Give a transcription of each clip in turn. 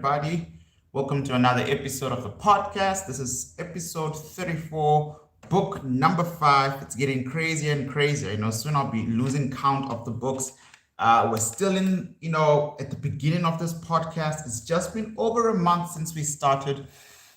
everybody. Welcome to another episode of the podcast. This is episode 34, book number 5. It's getting crazier and crazier. Soon I'll be losing count of the books. We're still at the beginning of this podcast. It's just been over a month since we started.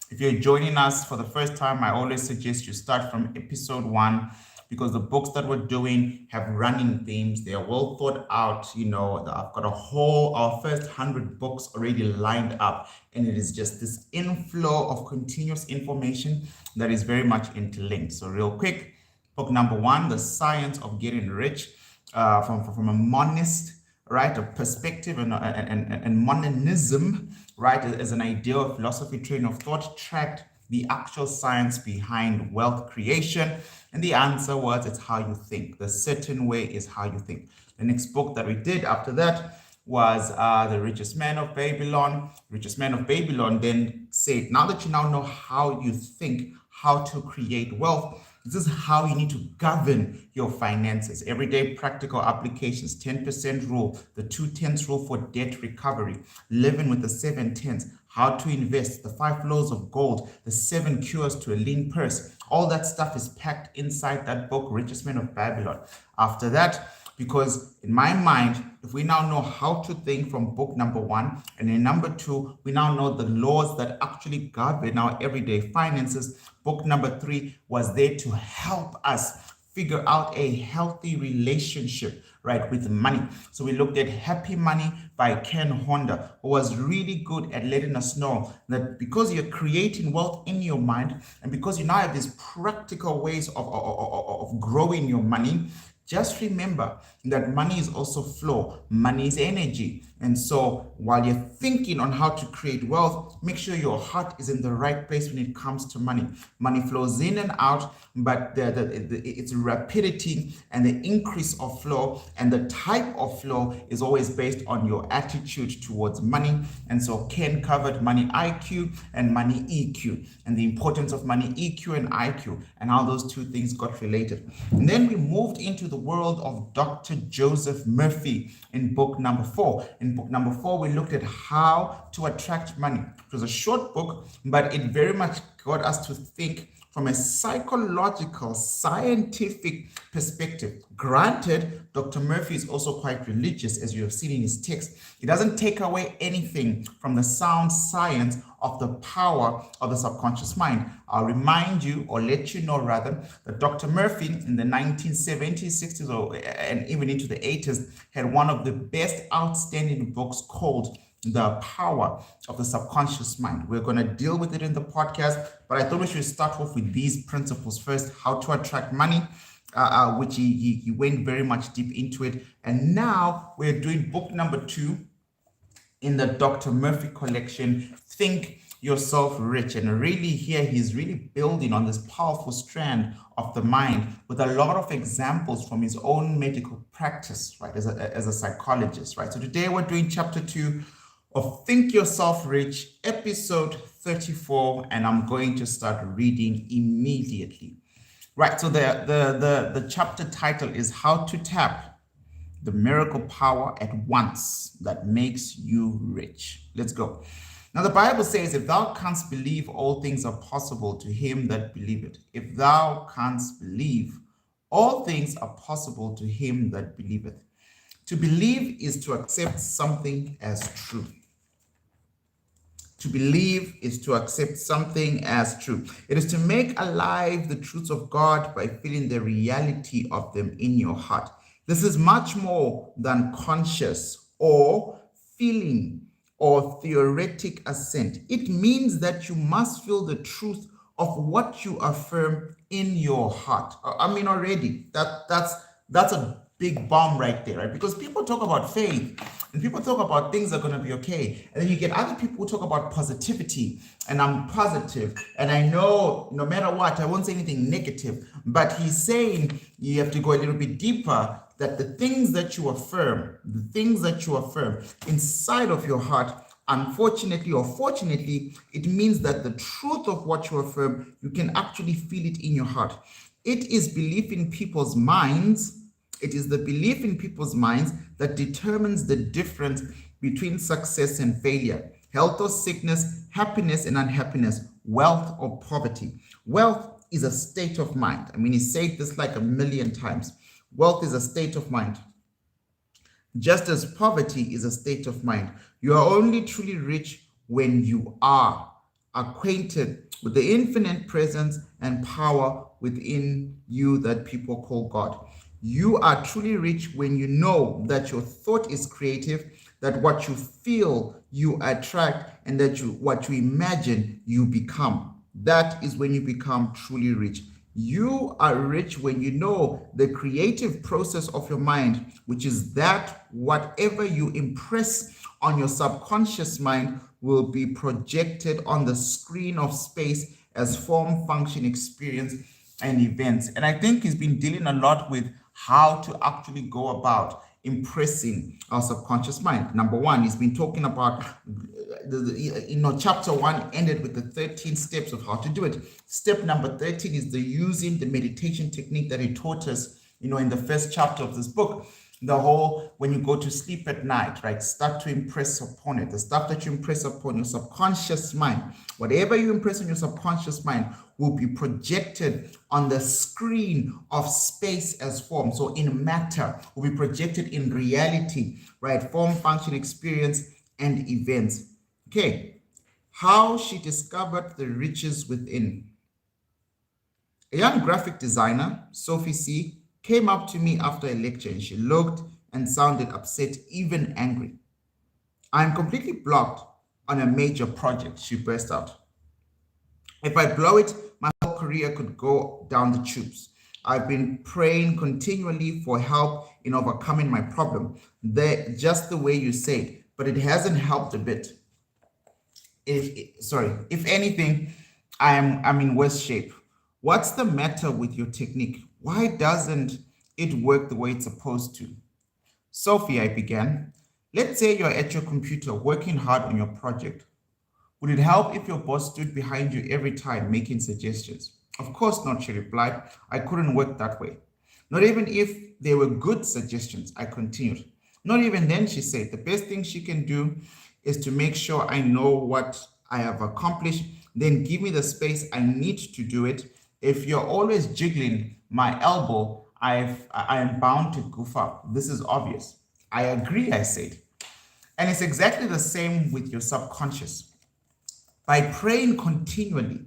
If you're joining us for the first time, I always suggest you start from episode 1 because the books that we're doing have running themes. They are well thought out. I've got our first 100 books already lined up, and it is just this inflow of continuous information that is very much interlinked. So real quick, book number 1, The Science of Getting Rich, from a monist, right, a perspective, and monism, right, as an idea of philosophy, train of thought, tracked the actual science behind wealth creation. And the answer was, it's how you think. The certain way is how you think. The next book that we did after that was The Richest Man of Babylon. Richest Man of Babylon then said, now that you now know how you think, how to create wealth, this is how you need to govern your finances. Everyday practical applications, 10% rule, the 2/10 rule for debt recovery, living with the 7/10, how to invest, the 5 laws of gold, the 7 cures to a lean purse. All that stuff is packed inside that book, Richest Man of Babylon. After that, because in my mind, if we now know how to think from book number 1, and in number 2, we now know the laws that actually govern our everyday finances, book number 3 was there to help us figure out a healthy relationship, right, with money. So we looked at Happy Money by Ken Honda, who was really good at letting us know that because you're creating wealth in your mind, and because you now have these practical ways of growing your money, just remember that money is also flow. Money is energy. And so while you're thinking on how to create wealth, make sure your heart is in the right place when it comes to money. Money flows in and out, but its rapidity and the increase of flow and the type of flow is always based on your attitude towards money. And so Ken covered money IQ and money EQ, and the importance of money EQ and IQ, and how those two things got related. And then we moved into the world of Dr. Joseph Murphy in book number 4. In book number 4, we looked at how to attract money. It was a short book, but it very much got us to think from a psychological, scientific perspective. Granted, Dr. Murphy is also quite religious, as you have seen in his text. It doesn't take away anything from the sound science of the power of the subconscious mind. I'll remind you, or let you know rather, that Dr. Murphy in the 1970s, 60s, and even into the 80s had one of the best outstanding books called The Power of the Subconscious Mind. We're going to deal with it in the podcast, but I thought we should start off with these principles first: how to attract money, which he went very much deep into it. And now we're doing book number 2 in the Dr. Murphy collection, Think Yourself Rich. And really here, he's really building on this powerful strand of the mind with a lot of examples from his own medical practice, right, as a psychologist, right? So today we're doing chapter 2 of Think Yourself Rich, episode 34, and I'm going to start reading immediately. Right, so the chapter title is How to Tap the Miracle Power at Once That Makes You Rich. Let's go. Now the Bible says, if thou canst believe, all things are possible to him that believeth. If thou canst believe, all things are possible to him that believeth. To believe is to accept something as true. To believe is to accept something as true. It is to make alive the truths of God by feeling the reality of them in your heart. This is much more than conscious or feeling or theoretic assent. It means that you must feel the truth of what you affirm in your heart. I mean, already that's a big bomb right there, right? Because people talk about faith and people talk about things are going to be okay. And then you get other people who talk about positivity, and I'm positive. And I know no matter what, I won't say anything negative, but he's saying you have to go a little bit deeper, that the things that you affirm inside of your heart, unfortunately or fortunately, it means that the truth of what you affirm, you can actually feel it in your heart. It is belief in people's minds. It is the belief in people's minds that determines the difference between success and failure. health or sickness, happiness and unhappiness, wealth or poverty. Wealth is a state of mind. I mean, he said this like a million times. Wealth is a state of mind. Just as poverty is a state of mind. You are only truly rich when you are acquainted with the infinite presence and power within you that people call God. You are truly rich when you know that your thought is creative, that what you feel you attract, and that what you imagine you become. That is when you become truly rich. You are rich when you know the creative process of your mind, which is that whatever you impress on your subconscious mind will be projected on the screen of space as form, function, experience, and events. And I think he's been dealing a lot with how to actually go about impressing our subconscious mind. Number one, he's been talking about chapter 1 ended with the 13 steps of how to do it. Step number 13 is the using the meditation technique that he taught us, in the first chapter of this book. The whole, when you go to sleep at night, right, start to impress upon it. The stuff that you impress upon your subconscious mind, whatever you impress on your subconscious mind will be projected on the screen of space as form. So in matter, will be projected in reality, right? Form, function, experience, and events. Okay, how she discovered the riches within. A young graphic designer, Sophie C., came up to me after a lecture and she looked and sounded upset, even angry. I'm completely blocked on a major project, she burst out. If I blow it, my whole career could go down the tubes. I've been praying continually for help in overcoming my problem, just the way you said, but it hasn't helped a bit. If anything, I'm in worse shape. What's the matter with your technique? Why doesn't it work the way it's supposed to? Sophie, I began. Let's say you're at your computer working hard on your project. Would it help if your boss stood behind you every time making suggestions? Of course not, she replied. I couldn't work that way. Not even if they were good suggestions, I continued. Not even then, she said. The best thing she can do is to make sure I know what I have accomplished, then give me the space I need to do it. If you're always jiggling my elbow, I am bound to goof up. This is obvious. I agree, I said. And it's exactly the same with your subconscious. By praying continually,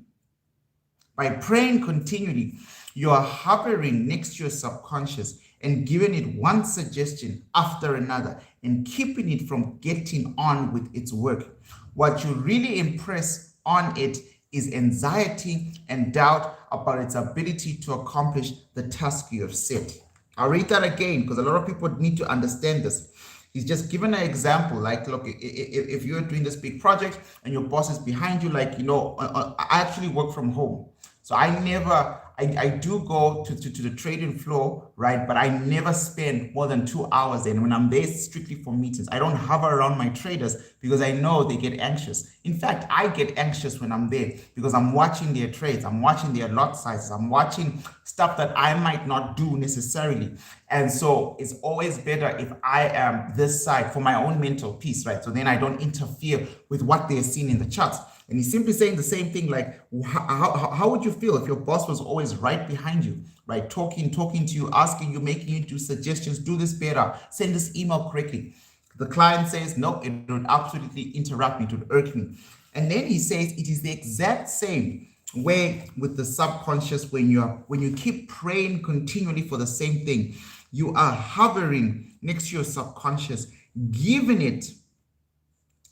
you are hovering next to your subconscious and giving it one suggestion after another and keeping it from getting on with its work. What you really impress on it is anxiety and doubt about its ability to accomplish the task you have set. I'll read that again because a lot of people need to understand this. He's just given an example, like, look, if you're doing this big project and your boss is behind you, like, I actually work from home. So I do go to the trading floor, right? But I never spend more than 2 hours there. And when I'm there, it's strictly for meetings. I don't hover around my traders because I know they get anxious. In fact, I get anxious when I'm there because I'm watching their trades. I'm watching their lot sizes. I'm watching stuff that I might not do necessarily. And so it's always better if I am this side for my own mental peace, right? So then I don't interfere with what they're seeing in the charts. And he's simply saying the same thing, like, how would you feel if your boss was always right behind you, right? Talking to you, asking you, making you do suggestions, do this better, send this email correctly. The client says, no, it would absolutely interrupt me, it would irk me. And then he says it is the exact same way with the subconscious. When you keep praying continually for the same thing, you are hovering next to your subconscious, giving it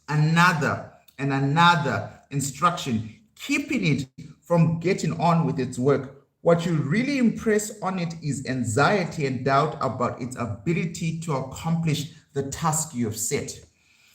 another and another instruction, keeping it from getting on with its work. What you really impress on it is anxiety and doubt about its ability to accomplish the task you have set.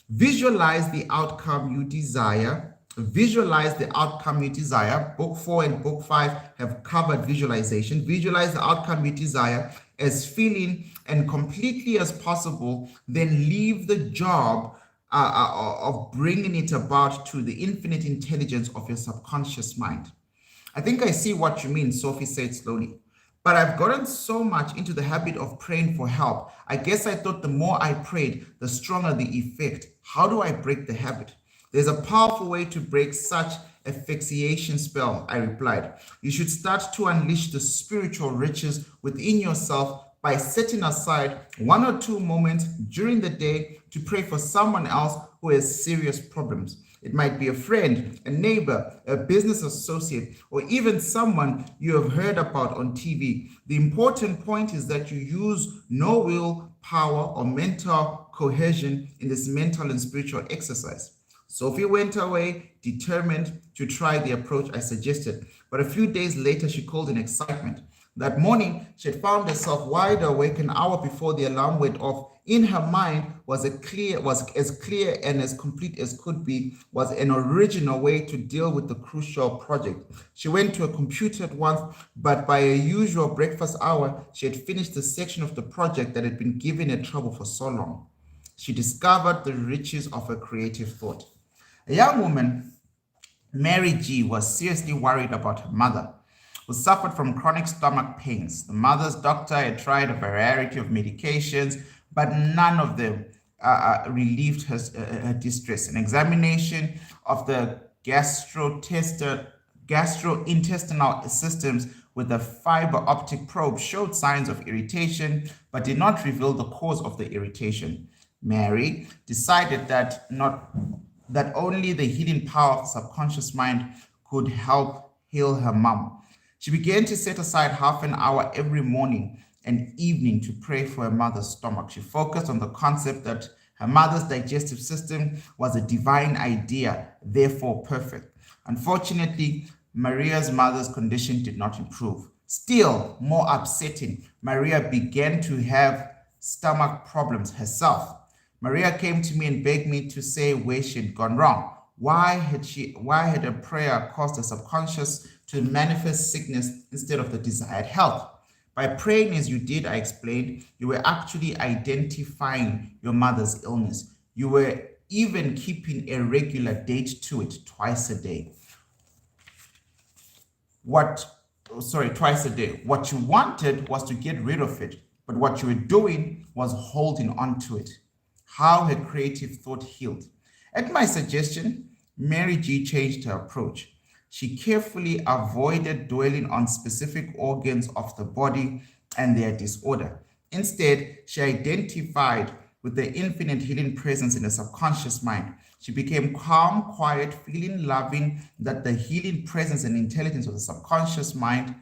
Visualize the outcome you desire. Visualize the outcome you desire. Book 4 and book 5 have covered visualization. Visualize the outcome you desire as feeling and completely as possible. Then leave the job of bringing it about to the infinite intelligence of your subconscious mind. I think I see what you mean, Sophie said slowly. But I've gotten so much into the habit of praying for help. I guess I thought the more I prayed, the stronger the effect. How do I break the habit? There's a powerful way to break such a fixation spell, I replied. You should start to unleash the spiritual riches within yourself by setting aside 1 or 2 moments during the day to pray for someone else who has serious problems. It might be a friend, a neighbor, a business associate, or even someone you have heard about on TV. The important point is that you use no will, power, or mental cohesion in this mental and spiritual exercise. Sophie went away, determined to try the approach I suggested, but a few days later she called in excitement. That morning, she had found herself wide awake an hour before the alarm went off. In her mind was as clear and as complete as could be, was an original way to deal with the crucial project. She went to a computer at once, but by her usual breakfast hour, she had finished the section of the project that had been giving her trouble for so long. She discovered the riches of her creative thought. A young woman, Mary G, was seriously worried about her mother, who suffered from chronic stomach pains. The mother's doctor had tried a variety of medications, but none of them relieved her distress. An examination of the gastrointestinal systems with a fiber optic probe showed signs of irritation, but did not reveal the cause of the irritation. Mary decided that only the healing power of the subconscious mind could help heal her mom. She began to set aside half an hour every morning and evening to pray for her mother's stomach. She focused on the concept that her mother's digestive system was a divine idea, therefore perfect. Unfortunately, Maria's mother's condition did not improve. Still more upsetting, Maria began to have stomach problems herself. Maria came to me and begged me to say where she had gone wrong. Why had her prayer caused the subconscious to manifest sickness instead of the desired health? By praying as you did, I explained, you were actually identifying your mother's illness. You were even keeping a regular date to it twice a day. Twice a day. What you wanted was to get rid of it, but what you were doing was holding on to it. How her creative thought healed. At my suggestion, Mary G changed her approach. She carefully avoided dwelling on specific organs of the body and their disorder. Instead, she identified with the infinite healing presence in the subconscious mind. She became calm, quiet, feeling loving that the healing presence and intelligence of the subconscious mind,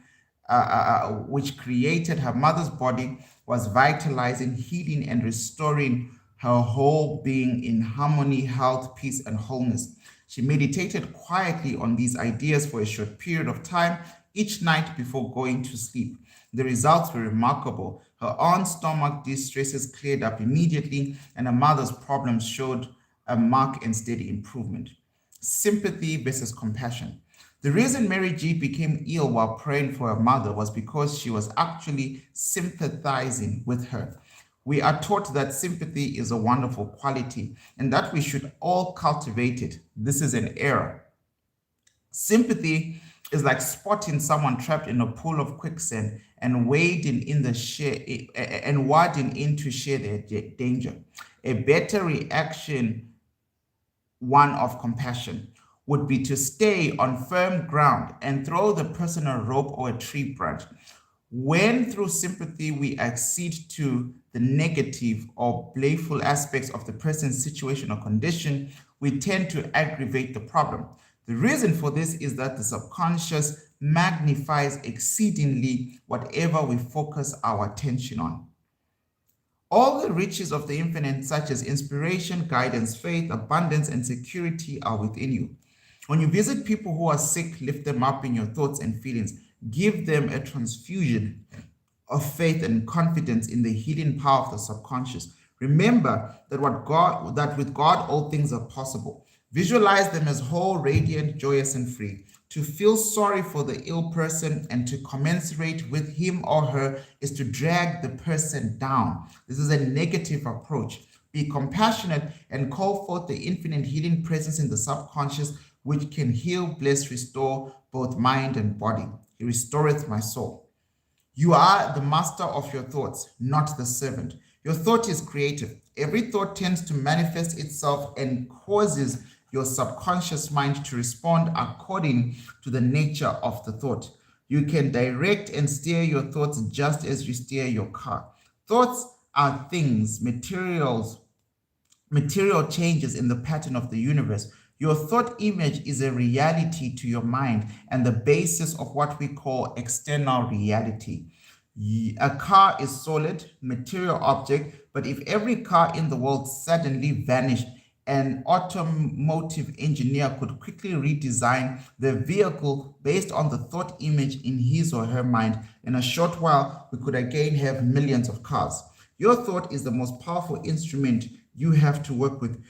which created her mother's body, was vitalizing, healing, and restoring her whole being in harmony, health, peace, and wholeness. She meditated quietly on these ideas for a short period of time each night before going to sleep. The results were remarkable. Her aunt's stomach distresses cleared up immediately, and her mother's problems showed a marked and steady improvement. Sympathy versus compassion. The reason Mary G became ill while praying for her mother was because she was actually sympathizing with her. We are taught that sympathy is a wonderful quality and that we should all cultivate it. This is an error. Sympathy is like spotting someone trapped in a pool of quicksand and wading in to share their danger. A better reaction, one of compassion, would be to stay on firm ground and throw the person a rope or a tree branch. When through sympathy we accede to the negative or playful aspects of the person's situation or condition, we tend to aggravate the problem. The reason for this is that the subconscious magnifies exceedingly whatever we focus our attention on. All the riches of the infinite, such as inspiration, guidance, faith, abundance, and security, are within you. When you visit people who are sick, lift them up in your thoughts and feelings. Give them a transfusion of faith and confidence in the healing power of the subconscious. Remember that with God all things are possible. Visualize them as whole, radiant, joyous, and free. To feel sorry for the ill person and to commensurate with him or her is to drag the person down. This is a negative approach. Be compassionate and call forth the infinite healing presence in the subconscious, which can heal, bless, restore both mind and body. He restoreth my soul. You are the master of your thoughts, not the servant. Your thought is creative. Every thought tends to manifest itself and causes your subconscious mind to respond according to the nature of the thought. You can direct and steer your thoughts just as you steer your car. Thoughts are things, material changes in the pattern of the universe. Your thought image is a reality to your mind and the basis of what we call external reality. A car is solid, material object, but if every car in the world suddenly vanished, an automotive engineer could quickly redesign the vehicle based on the thought image in his or her mind. In a short while, we could again have millions of cars. Your thought is the most powerful instrument you have to work with,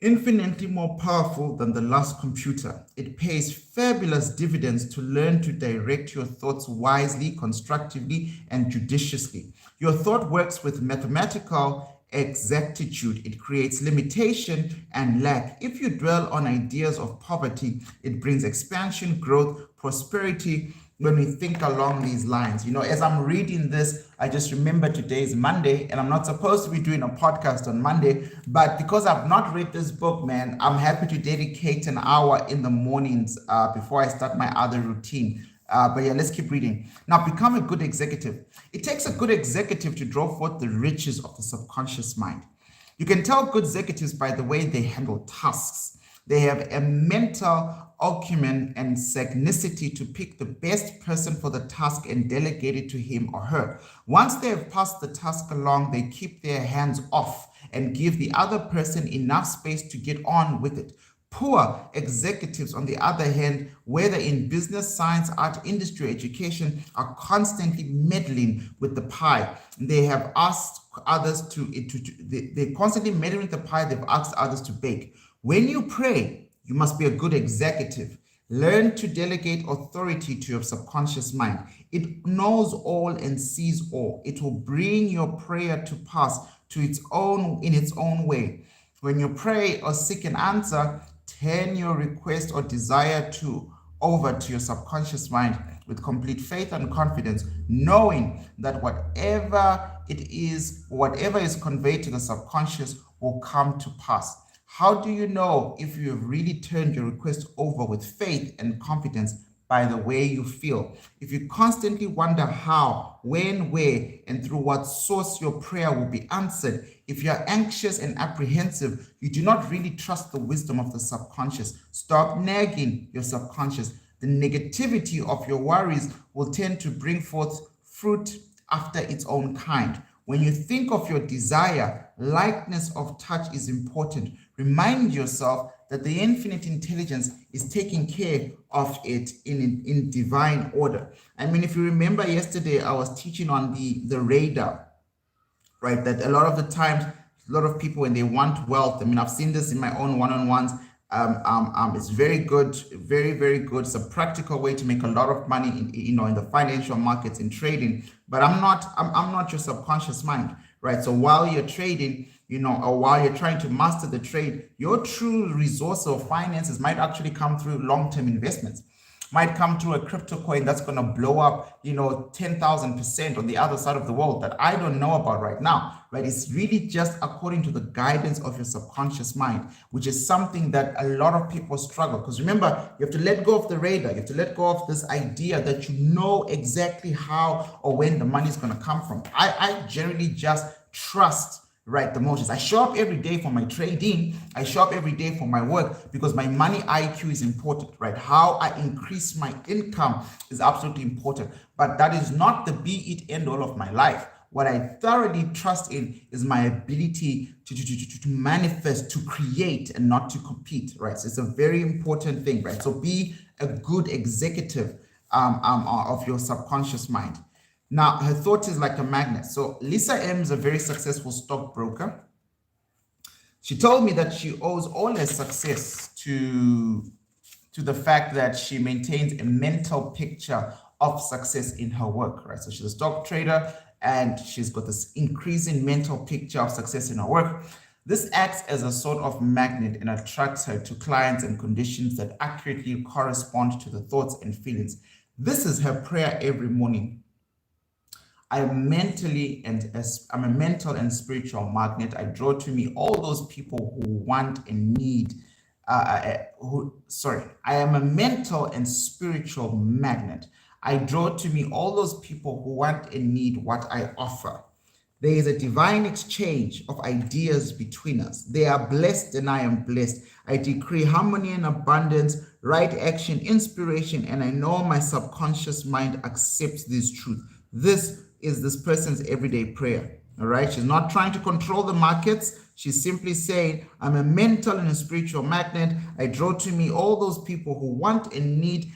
infinitely more powerful than the last computer. It pays fabulous dividends to learn to direct your thoughts wisely, constructively, and judiciously. Your thought works with mathematical exactitude. It creates limitation and lack. If you dwell on ideas of poverty, it brings expansion, growth, prosperity. When we think along these lines, as I'm reading this, I just remember today is Monday and I'm not supposed to be doing a podcast on Monday, but because I've not read this book, man, I'm happy to dedicate an hour in the mornings before I start my other routine. But yeah, let's keep reading. Now, become a good executive. It takes a good executive to draw forth the riches of the subconscious mind. You can tell good executives by the way they handle tasks. They have a mental acumen and sagacity to pick the best person for the task and delegate it to him or her. Once they have passed the task along, they keep their hands off and give the other person enough space to get on with it. Poor executives, on the other hand, whether in business, science, art, industry, education, are constantly meddling with the pie. They have asked others they're constantly meddling with the pie they've asked others to bake. When you pray, you must be a good executive. Learn to delegate authority to your subconscious mind. It knows all and sees all. It will bring your prayer to pass in its own way. When you pray or seek an answer, turn your request or desire over to your subconscious mind with complete faith and confidence, knowing that whatever is conveyed to the subconscious will come to pass. How do you know if you have really turned your request over with faith and confidence? By the way you feel. If you constantly wonder how, when, where, and through what source your prayer will be answered, if you are anxious and apprehensive, you do not really trust the wisdom of the subconscious. Stop nagging your subconscious. The negativity of your worries will tend to bring forth fruit after its own kind. When you think of your desire, lightness of touch is important. Remind yourself that the infinite intelligence is taking care of it in divine order. I mean, if you remember yesterday, I was teaching on the radar, right? That a lot of the times, a lot of people, when they want wealth, I mean, I've seen this in my own one-on-ones. It's very good, very, very good. It's a practical way to make a lot of money in the financial markets, in trading. But I'm not your subconscious mind, right? So while you're trading, or while you're trying to master the trade, your true resource of finances might actually come through long-term investments, might come through a crypto coin that's going to blow up, 10,000% on the other side of the world that I don't know about right now, right? It's really just according to the guidance of your subconscious mind, which is something that a lot of people struggle. Because remember, you have to let go of the radar. You have to let go of this idea that you know exactly how or when the money is going to come from. I generally just trust, right, the motions. I show up every day for my trading. I show up every day for my work because my money IQ is important, right? How I increase my income is absolutely important, but that is not the be it end all of my life. What I thoroughly trust in is my ability to manifest, to create, and not to compete, right? So it's a very important thing, right? So be a good executive of your subconscious mind. Now, her thought is like a magnet. So Lisa M is a very successful stockbroker. She told me that she owes all her success to the fact that she maintains a mental picture of success in her work, right? So she's a stock trader and she's got this increasing mental picture of success in her work. This acts as a sort of magnet and attracts her to clients and conditions that accurately correspond to the thoughts and feelings. This is her prayer every morning. I'm a mental and spiritual magnet. I draw to me all those people who want and need I am a mental and spiritual magnet. I draw to me all those people who want and need what I offer. There is a divine exchange of ideas between us. They are blessed and I am blessed. I decree harmony and abundance, right action, inspiration, and I know my subconscious mind accepts this truth. This is this person's everyday prayer. All right. She's not trying to control the markets. She's simply saying, I'm a mental and a spiritual magnet. I draw to me all those people who want and need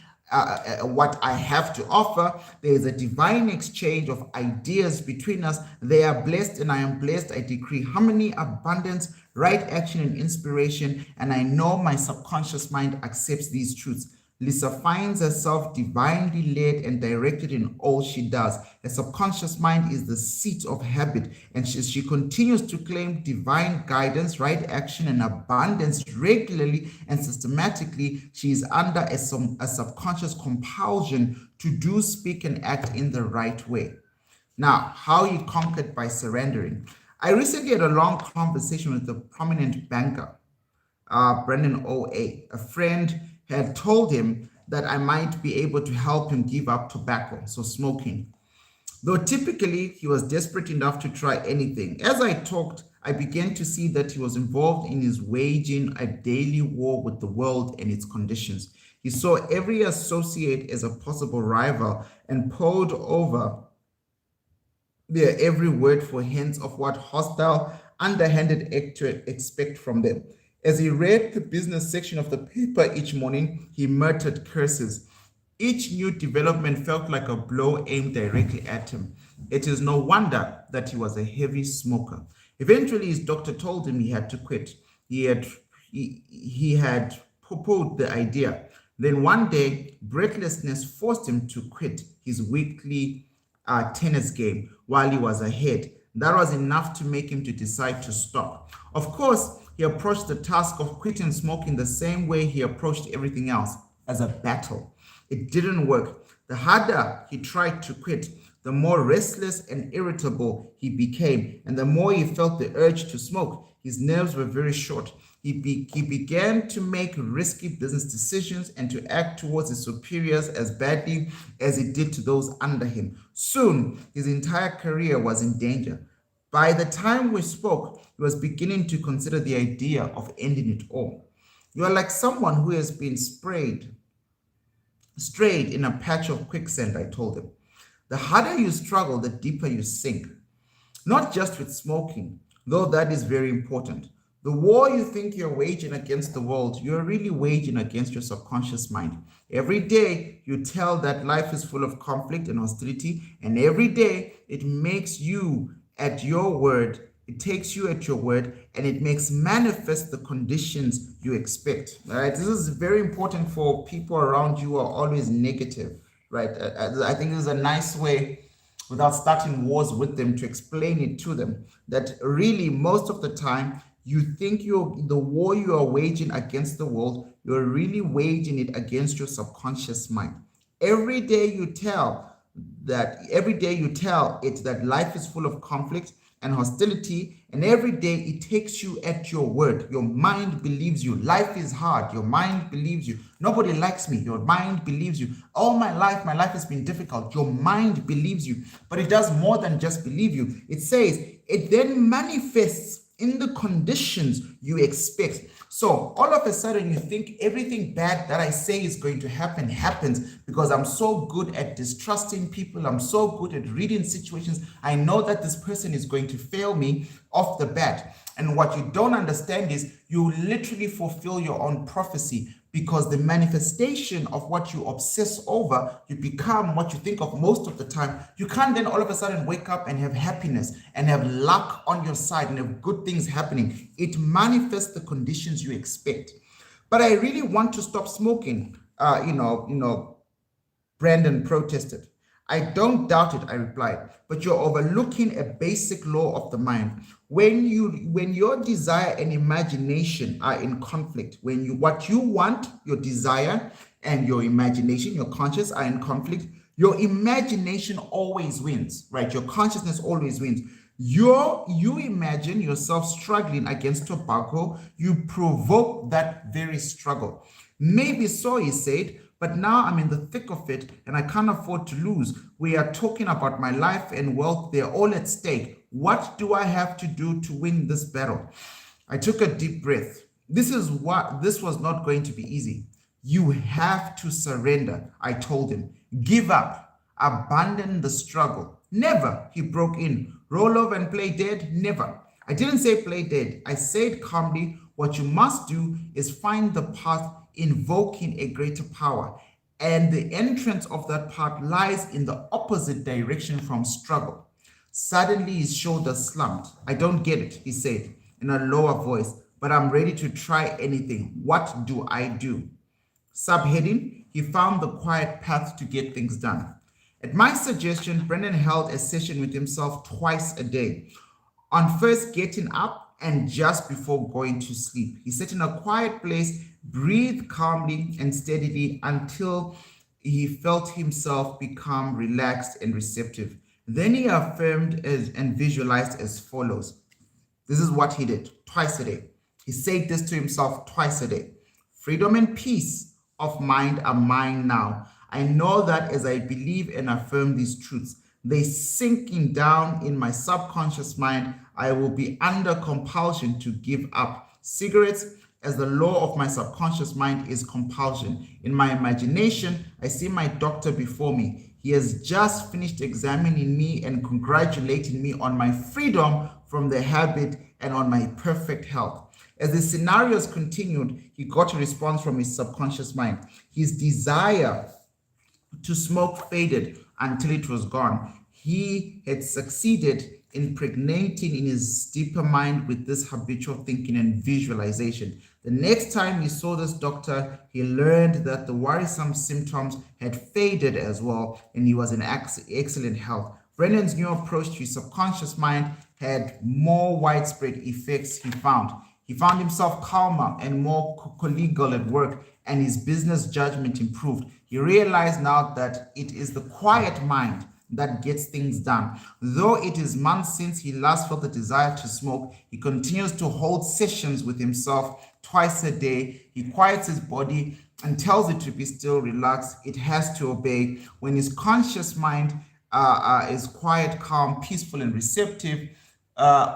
what I have to offer. There is a divine exchange of ideas between us. They are blessed and I am blessed. I decree harmony, abundance, right action, and inspiration. And I know my subconscious mind accepts these truths. Lisa finds herself divinely led and directed in all she does. Her subconscious mind is the seat of habit, and she continues to claim divine guidance, right action, and abundance regularly and systematically. She is under a subconscious compulsion to do, speak, and act in the right way. Now, how he conquered by surrendering. I recently had a long conversation with a prominent banker, Brendan O.A., a friend had told him that I might be able to help him give up tobacco, so smoking. Though typically he was desperate enough to try anything. As I talked, I began to see that he was involved in his waging a daily war with the world and its conditions. He saw every associate as a possible rival and pored over their every word for hints of what hostile, underhanded act to expect from them. As he read the business section of the paper each morning, he muttered curses. Each new development felt like a blow aimed directly at him. It is no wonder that he was a heavy smoker. Eventually, his doctor told him he had to quit. He had poo-pooed the idea. Then one day, breathlessness forced him to quit his weekly tennis game while he was ahead. That was enough to make him to decide to stop. Of course, he approached the task of quitting smoking the same way he approached everything else, as a battle. It didn't work. The harder he tried to quit, the more restless and irritable he became, and the more he felt the urge to smoke. His nerves were very short. He began to make risky business decisions and to act towards his superiors as badly as he did to those under him. Soon, his entire career was in danger. By the time we spoke, he was beginning to consider the idea of ending it all. You are like someone who has been strayed in a patch of quicksand, I told him. The harder you struggle, the deeper you sink. Not just with smoking, though that is very important. The war you think you're waging against the world, you're really waging against your subconscious mind. Every day you tell that life is full of conflict and hostility, and every day it makes you at your word. It takes you at your word, and it makes manifest the conditions you expect. All right, this is very important for people around you who are always negative. Right, I think this is a nice way, without starting wars with them, to explain it to them that really most of the time you think the war you are waging against the world, you're really waging it against your subconscious mind. Every day you tell it that life is full of conflict and hostility, and every day it takes you at your word. Your mind believes you. Life is hard. Your mind believes you. Nobody likes me. Your mind believes you. All my life has been difficult. Your mind believes you. But it does more than just believe you. It says it then manifests in the conditions you expect. So all of a sudden you think everything bad that I say is going to happen happens because I'm so good at distrusting people. I'm so good at reading situations. I know that this person is going to fail me off the bat. And what you don't understand is you literally fulfill your own prophecy, because the manifestation of what you obsess over, you become what you think of most of the time. You can't then all of a sudden wake up and have happiness and have luck on your side and have good things happening. It manifests the conditions you expect. But I really want to stop smoking. Brandon protested. I don't doubt it, I replied, but you're overlooking a basic law of the mind. When your desire and imagination are in conflict, what you want, your desire and your imagination, your conscious are in conflict, your imagination always wins, right? Your consciousness always wins. You imagine yourself struggling against tobacco, you provoke that very struggle. Maybe so, he said, but now I'm in the thick of it and I can't afford to lose. We are talking about my life and wealth, they're all at stake. What do I have to do to win this battle? I took a deep breath. This was not going to be easy. You have to surrender, I told him. Give up. Abandon the struggle. Never, he broke in. Roll over and play dead? Never. I didn't say play dead. I said calmly, what you must do is find the path invoking a greater power. And the entrance of that path lies in the opposite direction from struggle. Suddenly his shoulders slumped. I don't get it, he said in a lower voice, but I'm ready to try anything. What do I do? Subheading, he found the quiet path to get things done. At my suggestion, Brendan held a session with himself twice a day. On first getting up and just before going to sleep. He sat in a quiet place, breathed calmly and steadily until he felt himself become relaxed and receptive. Then he affirmed and visualized as follows. This is what he did twice a day. He said this to himself twice a day. Freedom and peace of mind are mine now. I know that as I believe and affirm these truths, they sinking down in my subconscious mind, I will be under compulsion to give up cigarettes, as the law of my subconscious mind is compulsion. In my imagination, I see my doctor before me. He has just finished examining me and congratulating me on my freedom from the habit and on my perfect health. As the scenarios continued, he got a response from his subconscious mind. His desire to smoke faded until it was gone. He had succeeded in impregnating in his deeper mind with this habitual thinking and visualization. The next time he saw this doctor, he learned that the worrisome symptoms had faded as well, and he was in excellent health. Brendan's new approach to his subconscious mind had more widespread effects, he found. He found himself calmer and more collegial at work, and his business judgment improved. He realized now that it is the quiet mind that gets things done. Though it is months since he last felt the desire to smoke, he continues to hold sessions with himself twice a day. He quiets his body and tells it to be still, relaxed. It has to obey. When his conscious mind is quiet, calm, peaceful, and receptive,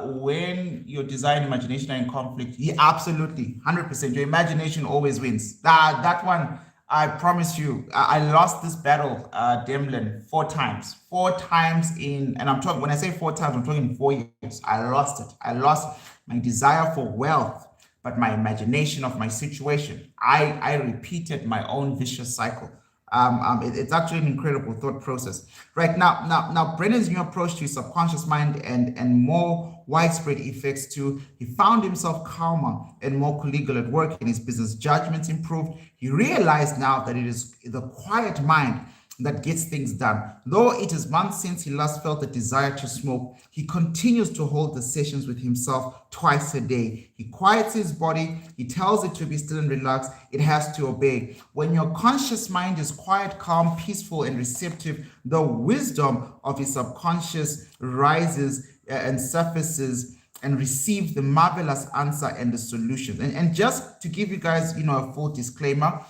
when your desire and imagination are in conflict, he absolutely 100%. Your imagination always wins. That one, I promise you. I lost this battle, Demlin, 4 times. 4 times and I'm talking. When I say 4 times, I'm talking 4 years. I lost it. I lost my desire for wealth, but my imagination of my situation. I repeated my own vicious cycle. It's actually an incredible thought process. Right now, Brendan's new approach to his subconscious mind and more widespread effects too. He found himself calmer and more collegial at work, and his business judgments improved. He realized now that it is the quiet mind that gets things done. Though it is months since he last felt the desire to smoke, he continues to hold the sessions with himself twice a day. He quiets his body, he tells it to be still and relaxed, it has to obey. When your conscious mind is quiet, calm, peaceful, and receptive, the wisdom of his subconscious rises and surfaces and receives the marvelous answer and the solution. And just to give you guys, a full disclaimer,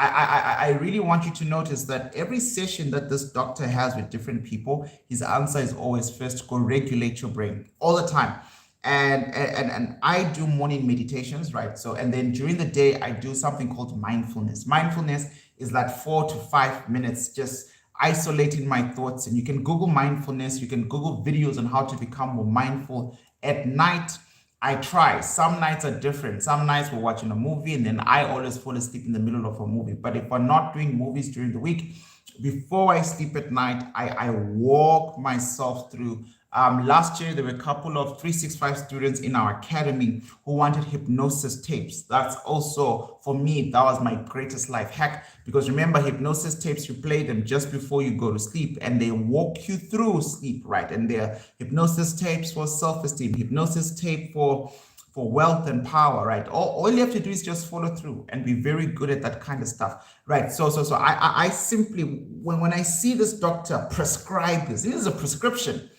I really want you to notice that every session that this doctor has with different people, his answer is always first, go regulate your brain all the time. And I do morning meditations, right? So, and then during the day, I do something called mindfulness. Mindfulness is like 4 to 5 minutes, just isolating my thoughts. And you can Google mindfulness, you can Google videos on how to become more mindful. At night, I try. Some nights are different. Some nights we're watching a movie and then I always fall asleep in the middle of a movie. But if we're not doing movies during the week, before I sleep at night, I walk myself through. Last year, there were a couple of 365 students in our academy who wanted hypnosis tapes. That's also, for me, that was my greatest life hack. Because remember, hypnosis tapes, you play them just before you go to sleep and they walk you through sleep, right? And they're hypnosis tapes for self-esteem, hypnosis tape for wealth and power, right? All you have to do is just follow through and be very good at that kind of stuff, right? So I simply, when I see this doctor prescribe this is a prescription.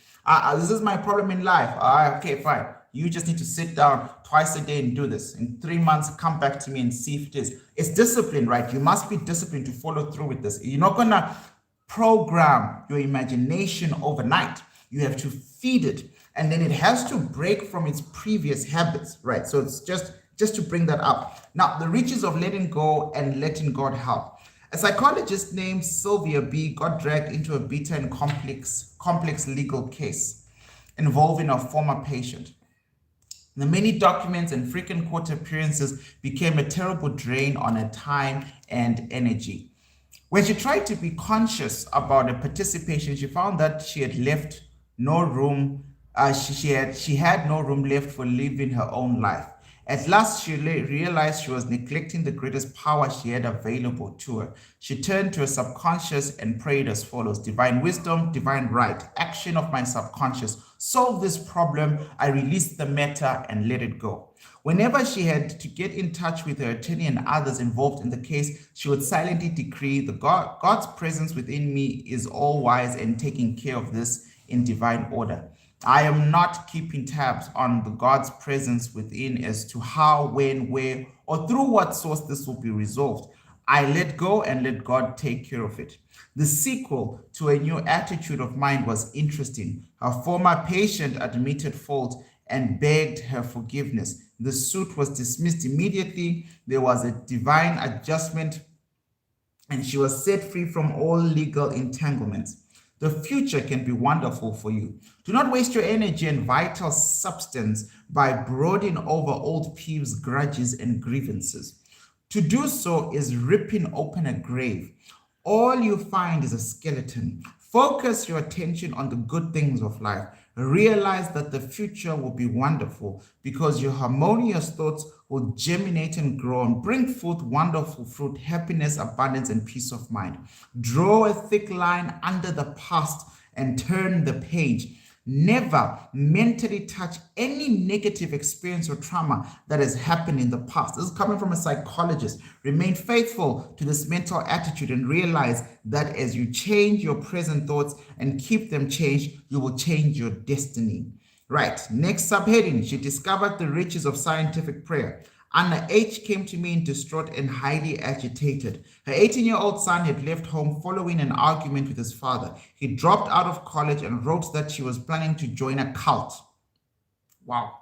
This is my problem in life. Okay, fine. You just need to sit down twice a day and do this. In 3 months, come back to me and see if it is. It's discipline, right? You must be disciplined to follow through with this. You're not going to program your imagination overnight. You have to feed it, and then it has to break from its previous habits, right? So it's just to bring that up. Now, the riches of letting go and letting God help. A psychologist named Sylvia B. got dragged into a bitter and complex legal case involving a former patient. The many documents and frequent court appearances became a terrible drain on her time and energy. When she tried to be conscious about her participation, she found that she had left no room. She had no room left for living her own life. At last, she realized she was neglecting the greatest power she had available to her. She turned to her subconscious and prayed as follows: Divine wisdom, divine right, action of my subconscious, solve this problem. I release the matter and let it go. Whenever she had to get in touch with her attorney and others involved in the case, she would silently decree, God's presence within me is all wise and taking care of this in divine order. I am not keeping tabs on the God's presence within as to how, when, where, or through what source this will be resolved. I let go and let God take care of it. The sequel to a new attitude of mind was interesting. Her former patient admitted fault and begged her forgiveness. The suit was dismissed immediately. There was a divine adjustment, and she was set free from all legal entanglements. The future can be wonderful for you. Do not waste your energy and vital substance by brooding over old peeves, grudges, and grievances. To do so is ripping open a grave. All you find is a skeleton. Focus your attention on the good things of life. Realize that the future will be wonderful because your harmonious thoughts will germinate and grow and bring forth wonderful fruit, happiness, abundance, and peace of mind. Draw a thick line under the past and turn the page. Never mentally touch any negative experience or trauma that has happened in the past. This is coming from a psychologist. Remain faithful to this mental attitude and realize that as you change your present thoughts and keep them changed, you will change your destiny. Right, next subheading, she discovered the riches of scientific prayer. Anna H. came to me distraught and highly agitated. Her 18-year-old son had left home following an argument with his father. He dropped out of college and wrote that she was planning to join a cult. Wow.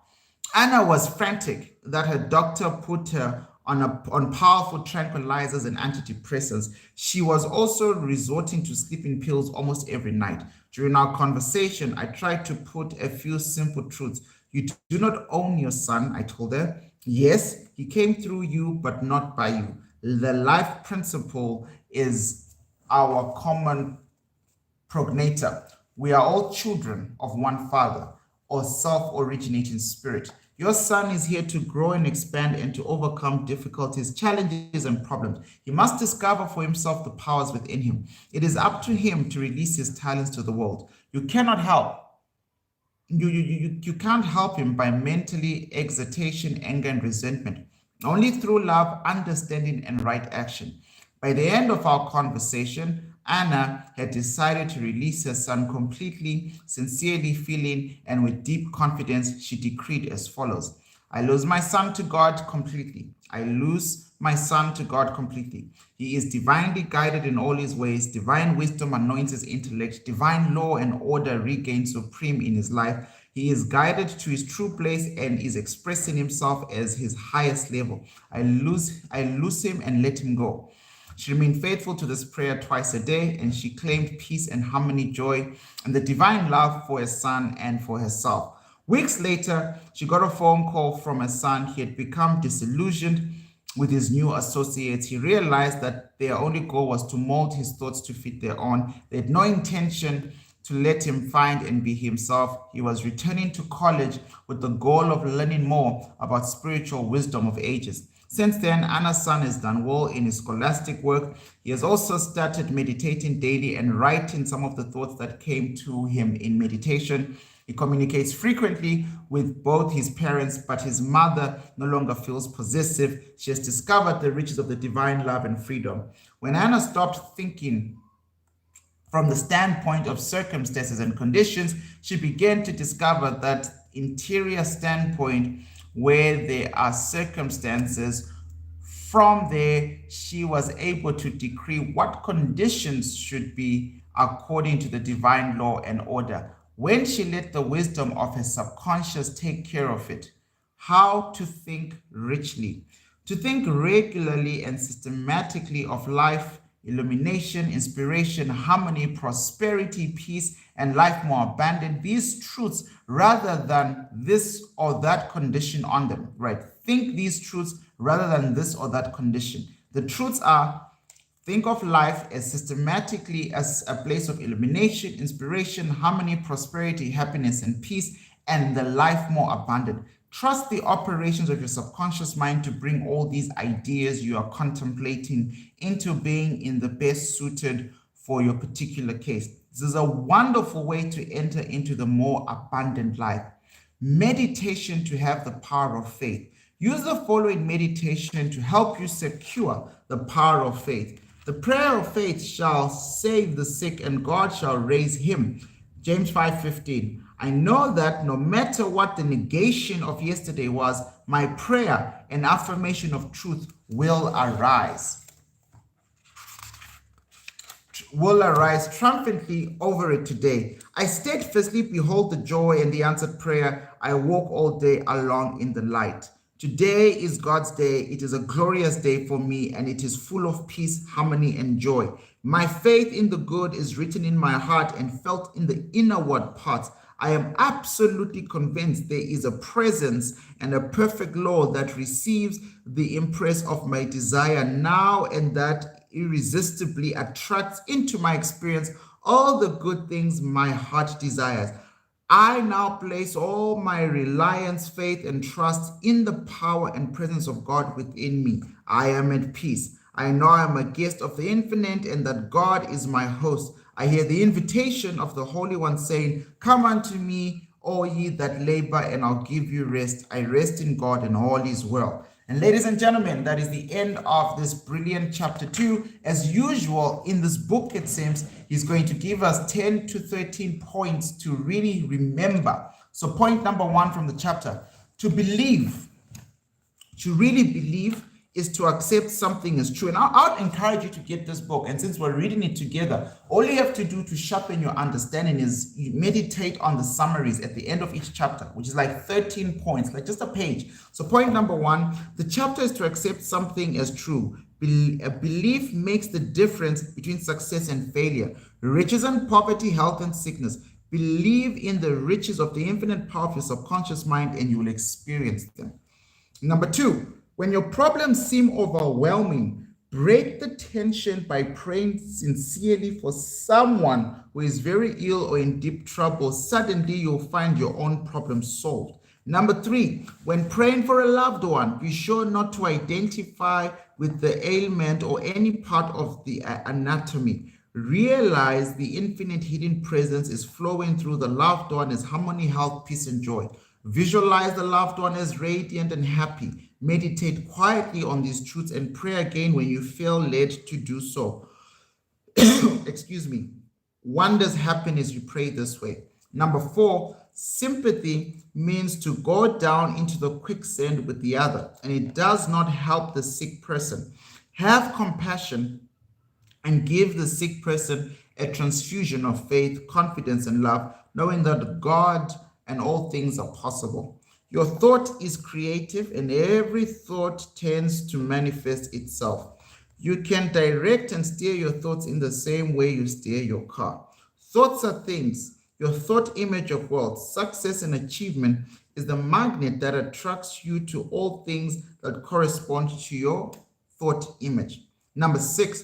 Anna was frantic that her doctor put her on powerful tranquilizers and antidepressants. She was also resorting to sleeping pills almost every night. During our conversation, I tried to put a few simple truths. You do not own your son, I told her. Yes, he came through you, but not by you. The life principle is our common progenitor. We are all children of one father or self-originating spirit. Your son is here to grow and expand and to overcome difficulties, challenges, and problems. He must discover for himself the powers within him. It is up to him to release his talents to the world. You cannot help. You can't help him by mentally excitation, anger, and resentment. Only through love, understanding, and right action. By the end of our conversation, Anna had decided to release her son completely, sincerely feeling, and with deep confidence, she decreed as follows: I lose my son to God completely. I lose my son to God completely. He is divinely guided in all his ways. Divine wisdom anoints his intellect. Divine law and order regains supreme in his life. He is guided to his true place and is expressing himself as his highest level. I lose him and let him go. She remained faithful to this prayer twice a day, and she claimed peace and harmony, joy, and the divine love for her son and for herself. Weeks later, she got a phone call from her son. He had become disillusioned with his new associates. He realized that their only goal was to mold his thoughts to fit their own. They had no intention to let him find and be himself. He was returning to college with the goal of learning more about spiritual wisdom of ages. Since then, Anna's son has done well in his scholastic work. He has also started meditating daily and writing some of the thoughts that came to him in meditation. He communicates frequently with both his parents, but his mother no longer feels possessive. She has discovered the riches of the divine love and freedom. When Anna stopped thinking From the standpoint of circumstances and conditions, she began to discover that interior standpoint where there are circumstances. From there, she was able to decree what conditions should be according to the divine law and order. When she let the wisdom of her subconscious take care of it, how to think richly, to think regularly and systematically of life, illumination, inspiration, harmony, prosperity, peace, and life more abundant. These truths rather than this or that condition on them, right? Think these truths rather than this or that condition. The truths are: think of life as systematically as a place of illumination, inspiration, harmony, prosperity, happiness, and peace, and the life more abundant. Trust the operations of your subconscious mind to bring all these ideas you are contemplating into being in the best suited for your particular case. This is a wonderful way to enter into the more abundant life. Meditation to have the power of faith. Use the following meditation to help you secure the power of faith. The prayer of faith shall save the sick, and God shall raise him. James 5:15. I know that no matter what the negation of yesterday was, my prayer and affirmation of truth will arise triumphantly over it today. I steadfastly behold the joy and the answered prayer. I walk all day along in the light. Today is God's day. It is a glorious day for me, and it is full of peace, harmony, and joy. My faith in the good is written in my heart and felt in the inward parts. I am absolutely convinced there is a presence and a perfect law that receives the impress of my desire now, and that irresistibly attracts into my experience all the good things my heart desires. I now place all my reliance, faith, and trust in the power and presence of God within me. I am at peace. I know I am a guest of the infinite and that God is my host. I hear the invitation of the Holy One saying, "Come unto me, all ye that labor, and I'll give you rest." I rest in God, and all is well. And ladies and gentlemen, that is the end of this brilliant chapter 2. As usual, in this book, it seems, he's going to give us 10 to 13 points to really remember. So point number 1 from the chapter: to believe, to really believe, is to accept something as true. And I'd encourage you to get this book. And since we're reading it together, all you have to do to sharpen your understanding is you meditate on the summaries at the end of each chapter, which is like 13 points, like just a page. So point number 1, the chapter is to accept something as true. A belief makes the difference between success and failure, riches and poverty, health and sickness. Believe in the riches of the infinite power of your subconscious mind and you will experience them. Number 2, when your problems seem overwhelming, break the tension by praying sincerely for someone who is very ill or in deep trouble. Suddenly, you'll find your own problem solved. Number 3, when praying for a loved one, be sure not to identify with the ailment or any part of the anatomy. Realize the infinite hidden presence is flowing through the loved one as harmony, health, peace, and joy. Visualize the loved one as radiant and happy. Meditate quietly on these truths and pray again when you feel led to do so. Excuse me. Wonders happen as you pray this way. Number 4, sympathy means to go down into the quicksand with the other, and it does not help the sick person. Have compassion and give the sick person a transfusion of faith, confidence, and love, knowing that God and all things are possible. Your thought is creative, and every thought tends to manifest itself. You can direct and steer your thoughts in the same way you steer your car. Thoughts are things. Your thought image of wealth, success, and achievement is the magnet that attracts you to all things that correspond to your thought image. Number 6,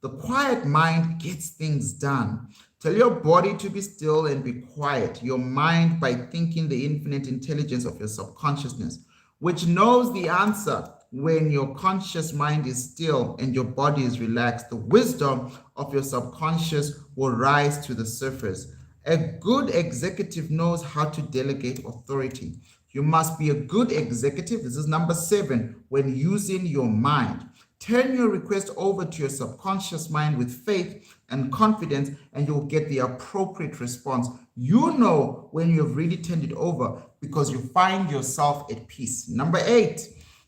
the quiet mind gets things done. Tell your body to be still and be quiet, your mind, by thinking the infinite intelligence of your subconsciousness, which knows the answer when your conscious mind is still and your body is relaxed. The wisdom of your subconscious will rise to the surface. A good executive knows how to delegate authority. You must be a good executive. This is number 7, when using your mind. Turn your request over to your subconscious mind with faith and confidence, and you'll get the appropriate response. You know when you've really turned it over because you find yourself at peace. Number 8,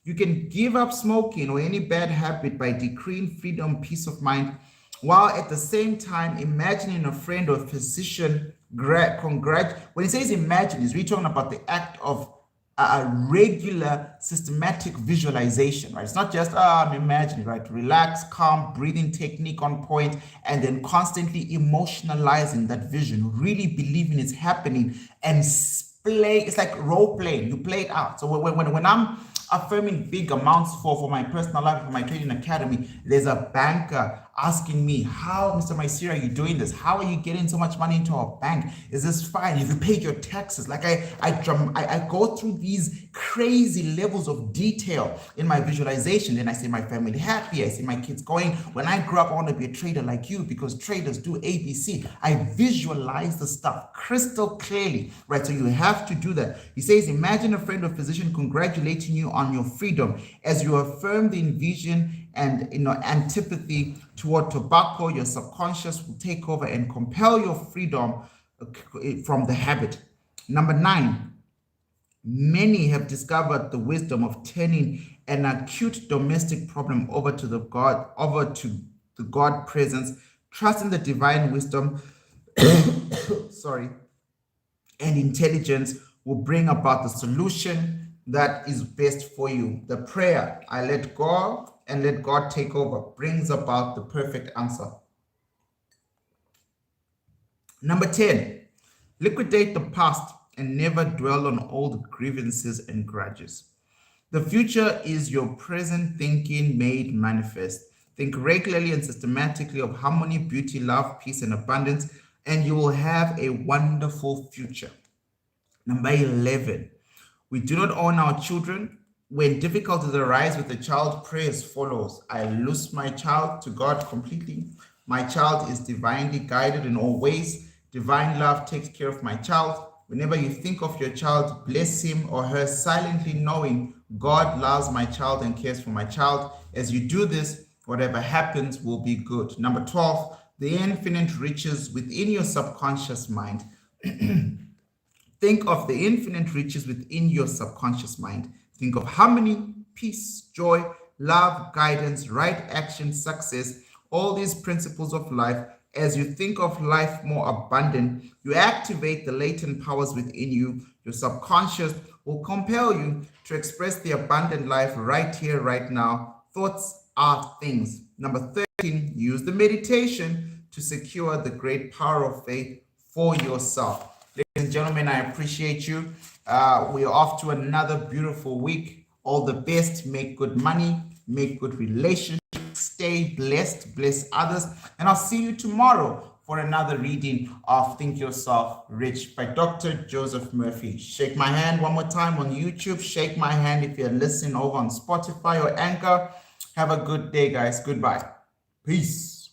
you can give up smoking or any bad habit by decreeing freedom, peace of mind, while at the same time imagining a friend or physician when he says imagine, he's really talking about the act of a regular systematic visualization, right? It's not just I'm imagining, right? Relax, calm breathing technique on point, and then constantly emotionalizing that vision, really believing it's happening and play. It's like role playing. You play it out. So when I'm affirming big amounts for my personal life, for my trading academy, there's a banker asking me, how, Mr. Maisira, are you doing this? How are you getting so much money into our bank? Is this fine? Have you paid your taxes? Like I go through these crazy levels of detail in my visualization. Then I see my family happy. I see my kids going, when I grow up, I want to be a trader like you because traders do ABC. I visualize the stuff crystal clearly, right? So you have to do that. He says, imagine a friend or physician congratulating you on your freedom as you affirm the envision and antipathy toward tobacco. Your subconscious will take over and compel your freedom from the habit. Number 9, many have discovered the wisdom of turning an acute domestic problem over to the God presence, trusting the divine wisdom, sorry, and intelligence will bring about the solution that is best for you. The prayer, I let go and let God take over, brings about the perfect answer. Number 10, liquidate the past and never dwell on old grievances and grudges. The future is your present thinking made manifest. Think regularly and systematically of harmony, beauty, love, peace, and abundance, and you will have a wonderful future. Number 11, we do not own our children. When difficulties arise with the child, pray as follows. I loose my child to God completely. My child is divinely guided in all ways. Divine love takes care of my child. Whenever you think of your child, bless him or her silently, knowing God loves my child and cares for my child. As you do this, whatever happens will be good. Number 12, the infinite riches within your subconscious mind. Think of the infinite riches within your subconscious mind. Think of harmony, peace, joy, love, guidance, right action, success, all these principles of life. As you think of life more abundant, you activate the latent powers within you. Your subconscious will compel you to express the abundant life right here, right now. Thoughts are things. Number 13, use the meditation to secure the great power of faith for yourself. Ladies and gentlemen, I appreciate you. We're off to another beautiful week. All the best. Make good money. Make good relationships. Stay blessed. Bless others. And I'll see you tomorrow for another reading of Think Yourself Rich by Dr. Joseph Murphy. Shake my hand one more time on YouTube. Shake my hand if you're listening over on Spotify or Anchor. Have a good day, guys. Goodbye. Peace.